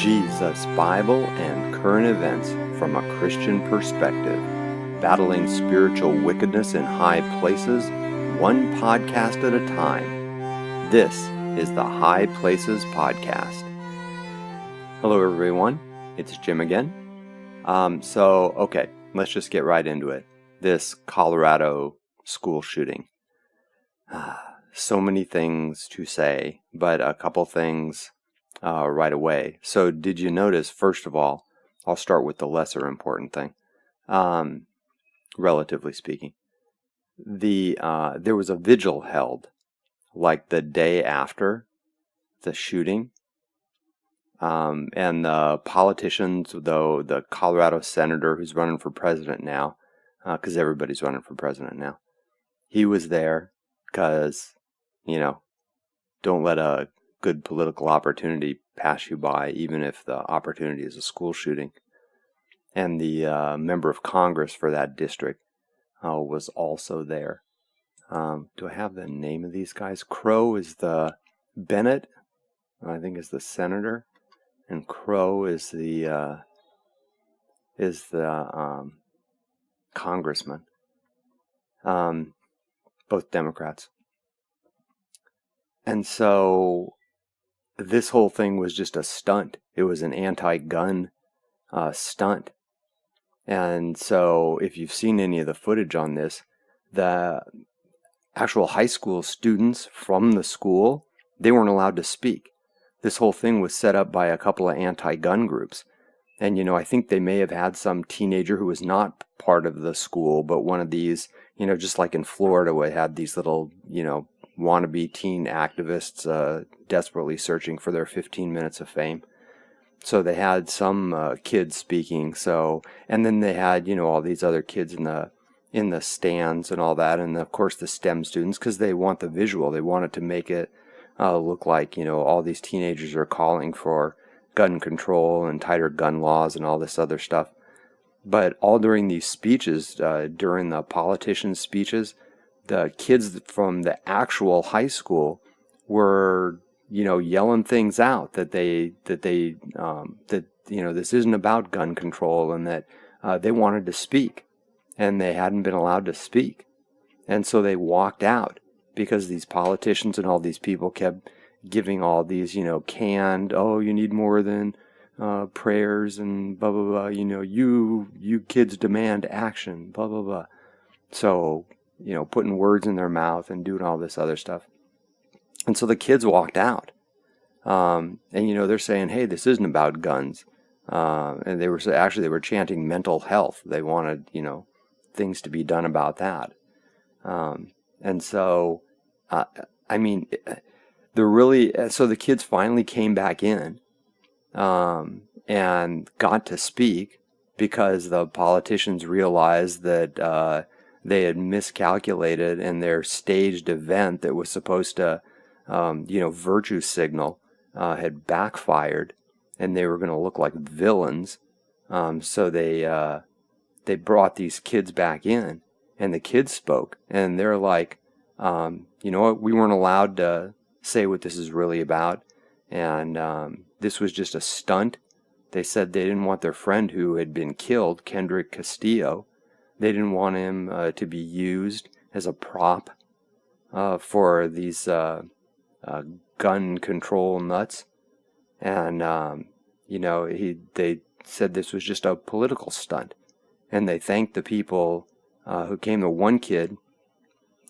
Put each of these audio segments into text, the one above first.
Jesus, Bible, and current events from a Christian perspective, battling spiritual wickedness in high places, one podcast at a time. This is the High Places Podcast. Hello everyone, it's Jim again. Okay, let's just get right into it. This Colorado school shooting. So many things to say, but a couple things right away. So did you notice, first of all, I'll start with the lesser important thing, relatively speaking. There was a vigil held like the day after the shooting. And the politicians, though, the Colorado senator who's running for president now, because everybody's running for president now, he was there because, don't let a good political opportunity pass you by, even if the opportunity is a school shooting. And the member of Congress for that district was also there. Do I have the name of these guys? Crow is the Bennett, I think, is the senator, and Crow is the congressman. Both Democrats. And so this whole thing was just a stunt. It was an anti-gun stunt. And so if you've seen any of the footage on this, the actual high school students from the school, they weren't allowed to speak. This whole thing was set up by a couple of anti-gun groups. And, I think they may have had some teenager who was not part of the school, but one of these, just like in Florida, where they had these little, wannabe teen activists desperately searching for their 15 minutes of fame. So they had some kids speaking. And then they had, all these other kids in the stands and all that. And of course the STEM students, because they want the visual. They want it to make it look like, all these teenagers are calling for gun control and tighter gun laws and all this other stuff. But all during these speeches, during the politicians' speeches, the kids from the actual high school were, yelling things out that this isn't about gun control, and that they wanted to speak and they hadn't been allowed to speak. And so they walked out because these politicians and all these people kept giving all these, canned, you need more than prayers and blah, blah, blah, you kids demand action, blah, blah, blah. So, putting words in their mouth and doing all this other stuff. And so the kids walked out. And, they're saying, hey, this isn't about guns. And they were chanting mental health. They wanted, things to be done about that. And so, so the kids finally came back in, and got to speak because the politicians realized that, they had miscalculated, and their staged event that was supposed to, virtue signal, had backfired, and they were going to look like villains. So they brought these kids back in, and the kids spoke, and they're like, you know what, we weren't allowed to say what this is really about, and this was just a stunt. They said they didn't want their friend who had been killed, Kendrick Castillo, they didn't want him to be used as a prop for these gun control nuts. And, they said this was just a political stunt. And they thanked the people who came. The one kid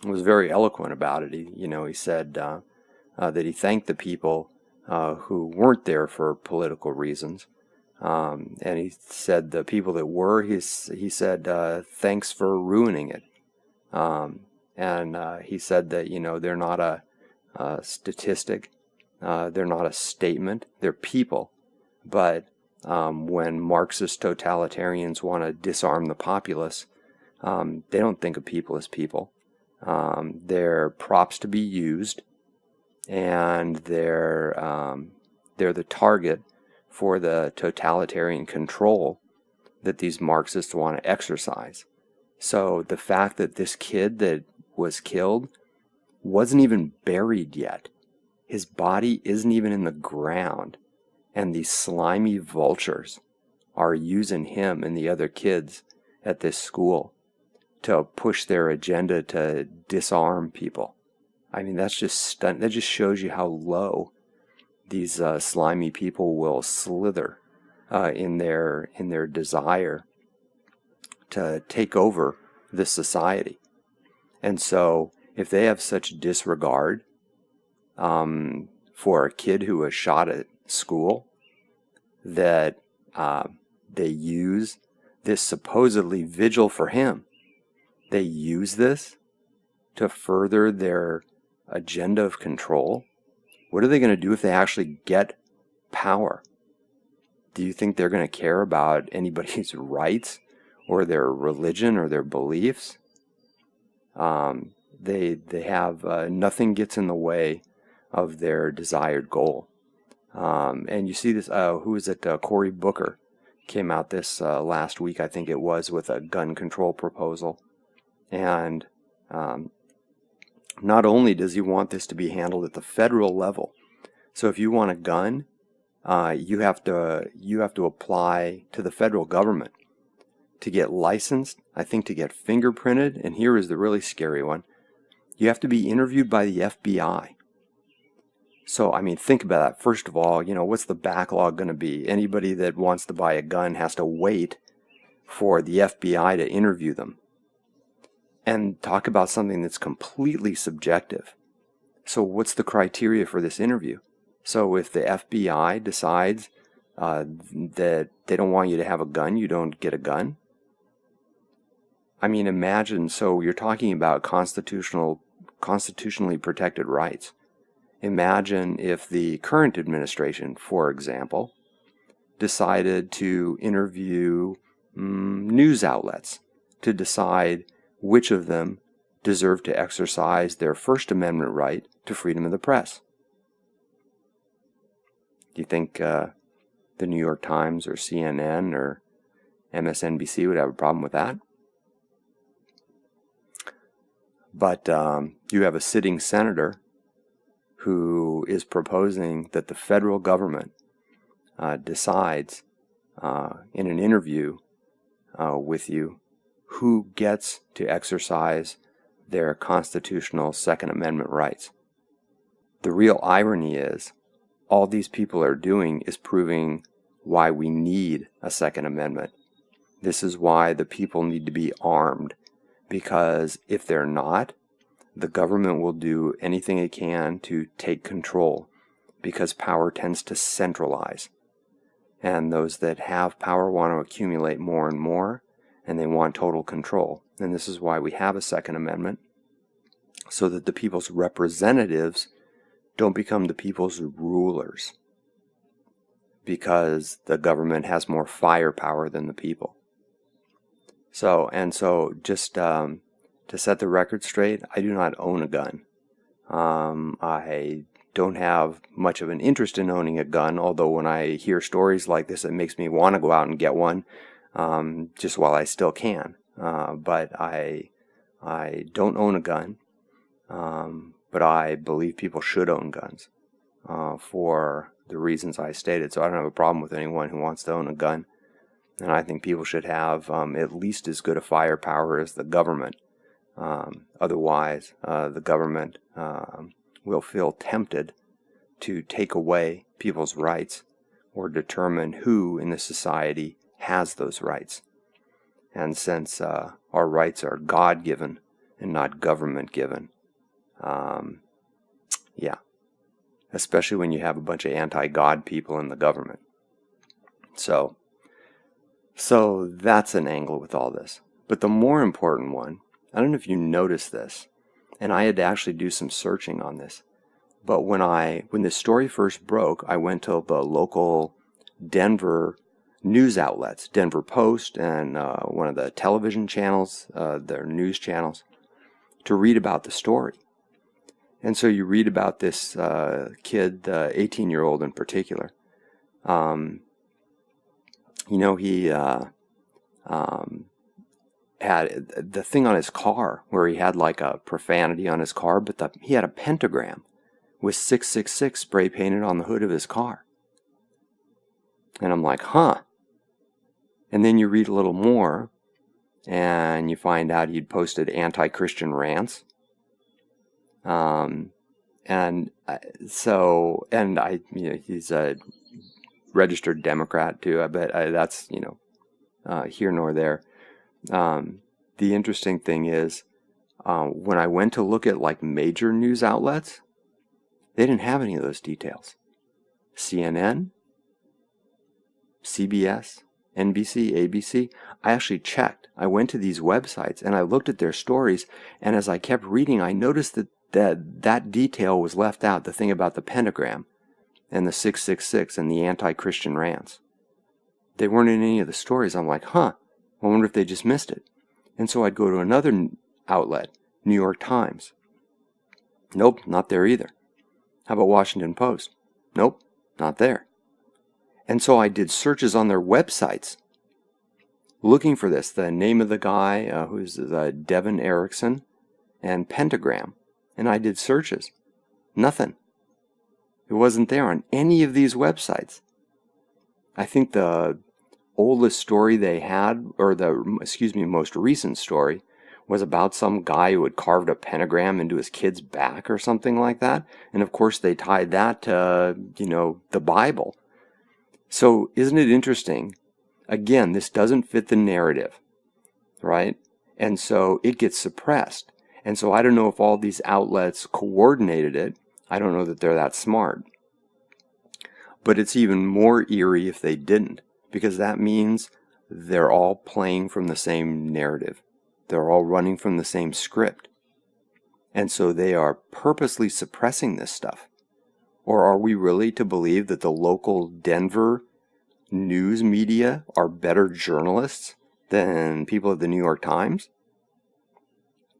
was very eloquent about it. He said that he thanked the people who weren't there for political reasons. And he said the people that were, he said, thanks for ruining it. And he said that, they're not a statistic. They're not a statement. They're people. But when Marxist totalitarians want to disarm the populace, they don't think of people as people. They're props to be used, and they're the target for the totalitarian control that these Marxists want to exercise. So the fact that this kid that was killed wasn't even buried yet, his body isn't even in the ground, And these slimy vultures are using him and the other kids at this school to push their agenda to disarm people. I mean, that's just that just shows you how low these slimy people will slither in their desire to take over this society. And so, if they have such disregard for a kid who was shot at school, that they use this supposedly vigil for him, they use this to further their agenda of control. What are they going to do if they actually get power? Do you think they're going to care about anybody's rights or their religion or their beliefs? They have nothing gets in the way of their desired goal. And you see this, who is it? Cory Booker came out this last week, I think it was, with a gun control proposal. And not only does he want this to be handled at the federal level, so if you want a gun, you have to apply to the federal government to get licensed, I think to get fingerprinted, and here is the really scary one. You have to be interviewed by the FBI. So, I mean, think about that. First of all, what's the backlog going to be? Anybody that wants to buy a gun has to wait for the FBI to interview them. And talk about something that's completely subjective. So what's the criteria for this interview? So if the FBI decides that they don't want you to have a gun, you don't get a gun? I mean, imagine, so you're talking about constitutionally protected rights. Imagine if the current administration, for example, decided to interview news outlets to decide which of them deserve to exercise their First Amendment right to freedom of the press. Do you think the New York Times or CNN or MSNBC would have a problem with that? But you have a sitting senator who is proposing that the federal government decides in an interview with you who gets to exercise their constitutional Second Amendment rights. The real irony is, all these people are doing is proving why we need a Second Amendment. This is why the people need to be armed, because if they're not, the government will do anything it can to take control, because power tends to centralize. And those that have power want to accumulate more and more, and they want total control. And this is why we have a Second Amendment, so that the people's representatives don't become the people's rulers, because the government has more firepower than the people. So just to set the record straight, I do not own a gun. I don't have much of an interest in owning a gun, although when I hear stories like this, it makes me want to go out and get one, just while I still can. But I don't own a gun, but I believe people should own guns for the reasons I stated. So I don't have a problem with anyone who wants to own a gun. And I think people should have at least as good a firepower as the government. Otherwise, the government will feel tempted to take away people's rights or determine who in the society has those rights. And since our rights are God-given and not government-given, especially when you have a bunch of anti-God people in the government. So that's an angle with all this. But the more important one, I don't know if you noticed this, and I had to actually do some searching on this, but when this story first broke, I went to the local Denver news outlets, Denver Post and one of the television channels, their news channels, to read about the story. And so you read about this kid, the 18-year-old in particular. He had the thing on his car where he had like a profanity on his car, but he had a pentagram with 666 spray painted on the hood of his car. And I'm like, huh. And then you read a little more, and you find out he'd posted anti-Christian rants. And he's a registered Democrat too. I bet that's, here nor there. The interesting thing is, when I went to look at like major news outlets, they didn't have any of those details. CNN, CBS, NBC, ABC. I actually checked. I went to these websites and I looked at their stories, and as I kept reading, I noticed that detail was left out, the thing about the pentagram and the 666 and the anti-Christian rants. They weren't in any of the stories. I'm like, huh, I wonder if they just missed it. And so I'd go to another outlet, New York Times. Nope, not there either. How about Washington Post? Nope, not there. And so I did searches on their websites looking for this, the name of the guy who's Devon Erickson, and pentagram. And I did searches. Nothing. It wasn't there on any of these websites. I think the oldest story they had, or most recent story, was about some guy who had carved a pentagram into his kid's back or something like that. And of course they tied that to, the Bible. So isn't it interesting? Again, this doesn't fit the narrative, right? And so it gets suppressed. And so I don't know if all these outlets coordinated it. I don't know that they're that smart. But it's even more eerie if they didn't, because that means they're all playing from the same narrative. They're all running from the same script. And so they are purposely suppressing this stuff. Or are we really to believe that the local Denver news media are better journalists than people at the New York Times?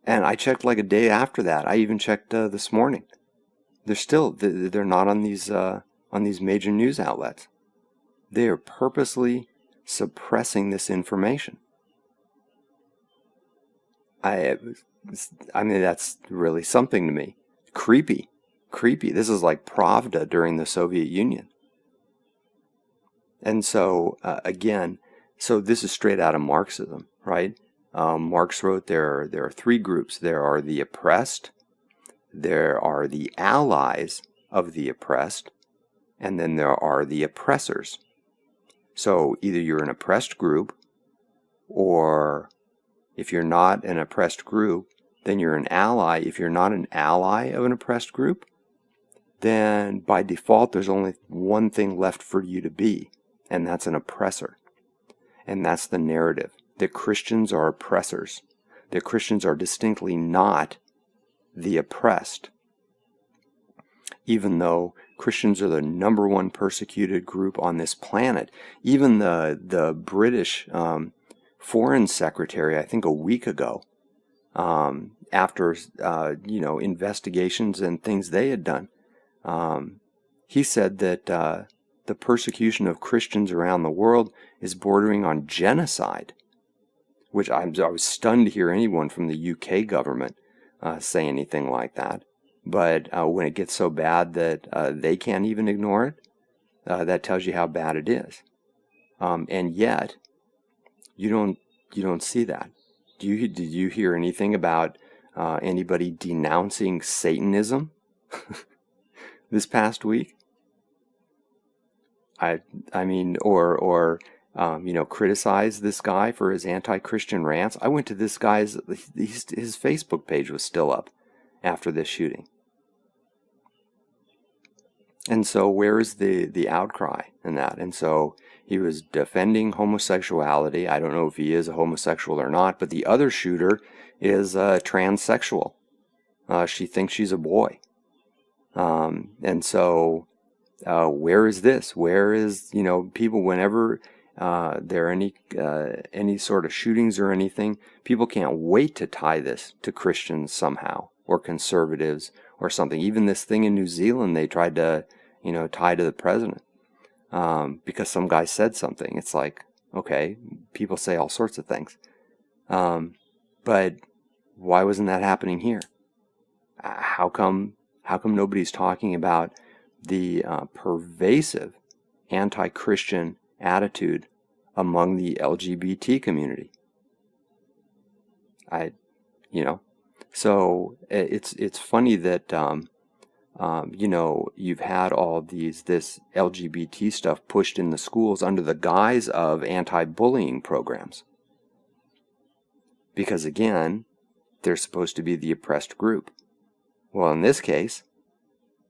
And I checked like a day after that. I even checked this morning. They're not on these major news outlets. They are purposely suppressing this information. I mean, that's really something to me. Creepy. This is like Pravda during the Soviet Union. And so, so this is straight out of Marxism, right? Marx wrote there are three groups. There are the oppressed, there are the allies of the oppressed, and then there are the oppressors. So either you're an oppressed group, or if you're not an oppressed group, then you're an ally. If you're not an ally of an oppressed group, then by default there's only one thing left for you to be, and that's an oppressor. And that's the narrative, that Christians are oppressors, that Christians are distinctly not the oppressed, even though Christians are the number one persecuted group on this planet. Even the British Foreign Secretary, I think a week ago, after investigations and things they had done, he said that the persecution of Christians around the world is bordering on genocide, which I was stunned to hear anyone from the UK government say anything like that. But when it gets so bad that they can't even ignore it, that tells you how bad it is. And yet, you don't see that. Did you hear anything about anybody denouncing Satanism this past week? I mean, or criticize this guy for his anti-Christian rants. I went to this guy's, his Facebook page was still up after this shooting. And so where is the outcry in that? And so he was defending homosexuality. I don't know if he is a homosexual or not, but the other shooter is transsexual. She thinks she's a boy. And so where is this? Where is, people, whenever there are any sort of shootings or anything, people can't wait to tie this to Christians somehow, or conservatives or something. Even this thing in New Zealand, they tried to, tie to the president because some guy said something. It's like, okay, people say all sorts of things. But why wasn't that happening here? How come nobody's talking about the pervasive anti-Christian attitude among the LGBT community. So it's funny that you've had all this LGBT stuff pushed in the schools under the guise of anti-bullying programs, because again, they're supposed to be the oppressed group. Well, in this case,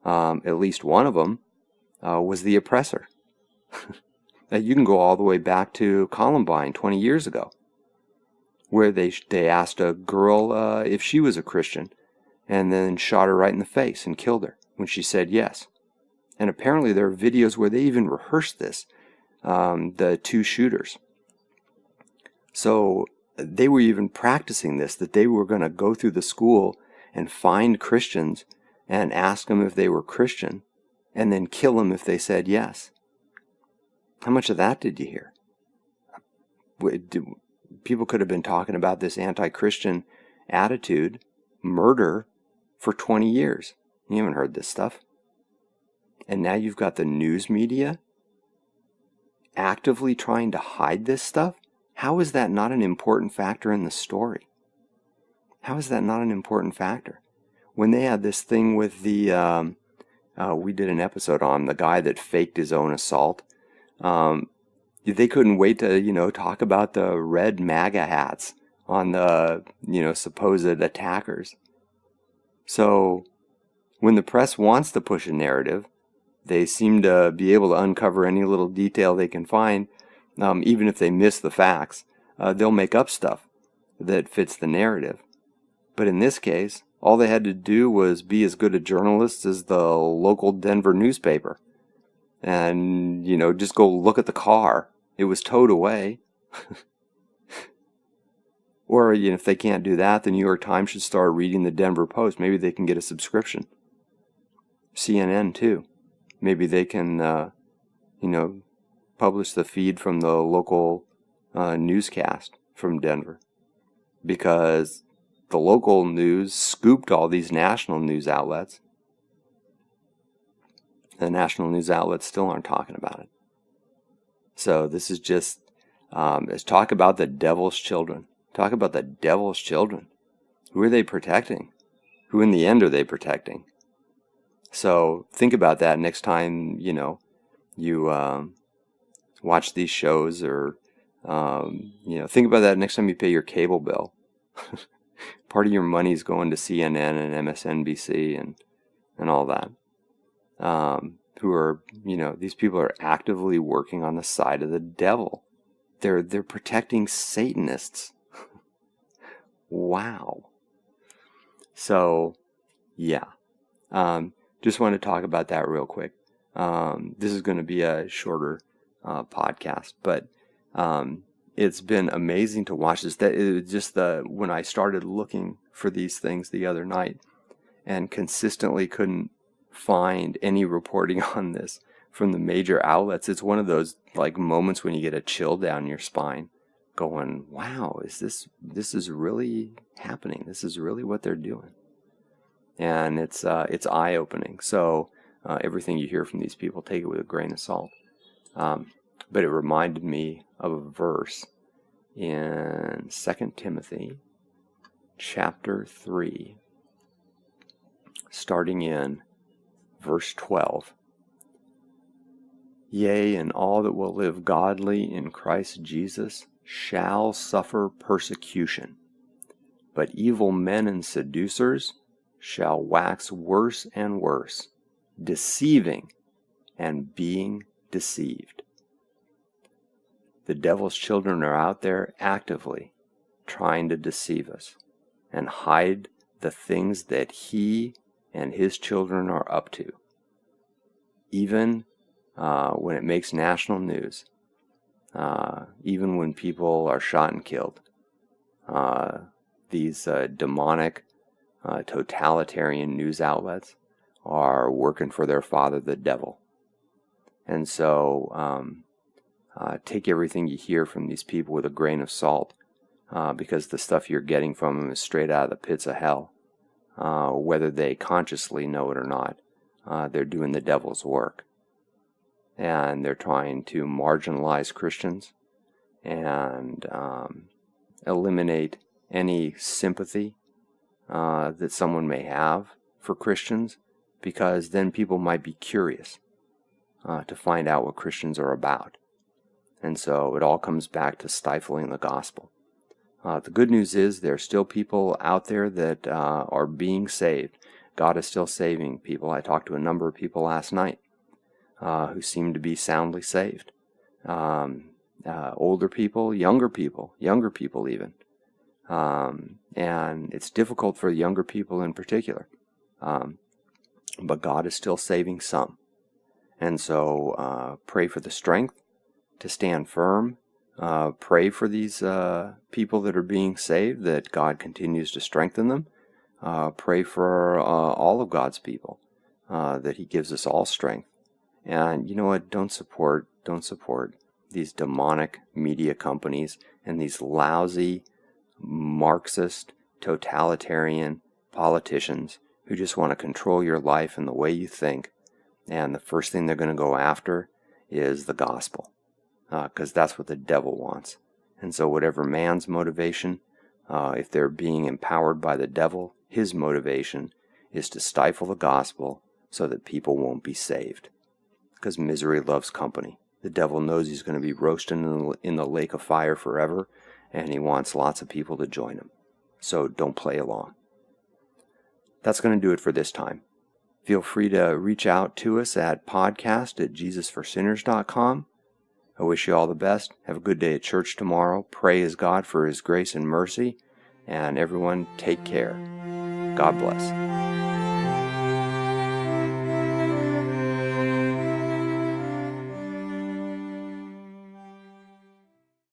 at least one of them was the oppressor. You can go all the way back to Columbine 20 years ago, where they asked a girl if she was a Christian, and then shot her right in the face and killed her when she said yes. And apparently there are videos where they even rehearsed this, the two shooters. So they were even practicing this, that they were going to go through the school and find Christians and ask them if they were Christian, and then kill them if they said yes. How much of that did you hear? People could have been talking about this anti-Christian attitude, murder, for 20 years. You haven't heard this stuff. And now you've got the news media actively trying to hide this stuff? How is that not an important factor in the story? How is that not an important factor? When they had this thing with the, we did an episode on the guy that faked his own assault. They couldn't wait to, talk about the red MAGA hats on the, supposed attackers. So when the press wants to push a narrative, they seem to be able to uncover any little detail they can find, even if they miss the facts. They'll make up stuff that fits the narrative. But in this case, all they had to do was be as good a journalist as the local Denver newspaper. And, just go look at the car. It was towed away. Or, if they can't do that, the New York Times should start reading the Denver Post. Maybe they can get a subscription. CNN, too. Maybe they can, publish the feed from the local newscast from Denver. Because the local news scooped all these national news outlets. The national news outlets still aren't talking about it. So this is just, let's talk about the devil's children. Talk about the devil's children. Who are they protecting? Who in the end are they protecting? So think about that next time, you watch these shows, or, think about that next time you pay your cable bill. Part of your money's going to CNN and MSNBC and all that. Who are, these people are actively working on the side of the devil. They're protecting Satanists. Wow. So, yeah. Just want to talk about that real quick. This is going to be a shorter podcast, but it's been amazing to watch this. That it was just when I started looking for these things the other night, and consistently couldn't find any reporting on this from the major outlets. It's one of those moments when you get a chill down your spine, going, "Wow, this is really happening? This is really what they're doing." And it's eye-opening. So everything you hear from these people, take it with a grain of salt. But it reminded me of a verse in 2 Timothy chapter 3, starting in verse 12. Yea, and all that will live godly in Christ Jesus shall suffer persecution. But evil men and seducers shall wax worse and worse, deceiving and being deceived. The devil's children are out there actively trying to deceive us and hide the things that he and his children are up to. Even when it makes national news, even when people are shot and killed, these demonic, totalitarian news outlets are working for their father, the devil. And so take everything you hear from these people with a grain of salt, because the stuff you're getting from them is straight out of the pits of hell. Whether they consciously know it or not, they're doing the devil's work. and they're trying to marginalize Christians and eliminate any sympathy that someone may have for Christians, because then people might be curious to find out what Christians are about. And so it all comes back to stifling the gospel. The good news is there are still people out there that are being saved. God is still saving people. I talked to a number of people last night who seem to be soundly saved. Older people, younger people even. And it's difficult for younger people in particular. But God is still saving some. And so pray for the strength to stand firm. Pray for these people that are being saved, that God continues to strengthen them. Pray for all of God's people, that He gives us all strength. And you know what? Don't support these demonic media companies and these lousy Marxist, totalitarian politicians who just want to control your life and the way you think. And the first thing they're going to go after is the gospel, because that's what the devil wants. And so whatever man's motivation, if they're being empowered by the devil, his motivation is to stifle the gospel so that people won't be saved. Because misery loves company. The devil knows he's going to be roasting in the lake of fire forever, and he wants lots of people to join him. So don't play along. That's going to do it for this time. Feel free to reach out to us at podcast@jesusforsinners.com. I wish you all the best. Have a good day at church tomorrow. Pray as God for His grace and mercy. And everyone, take care. God bless.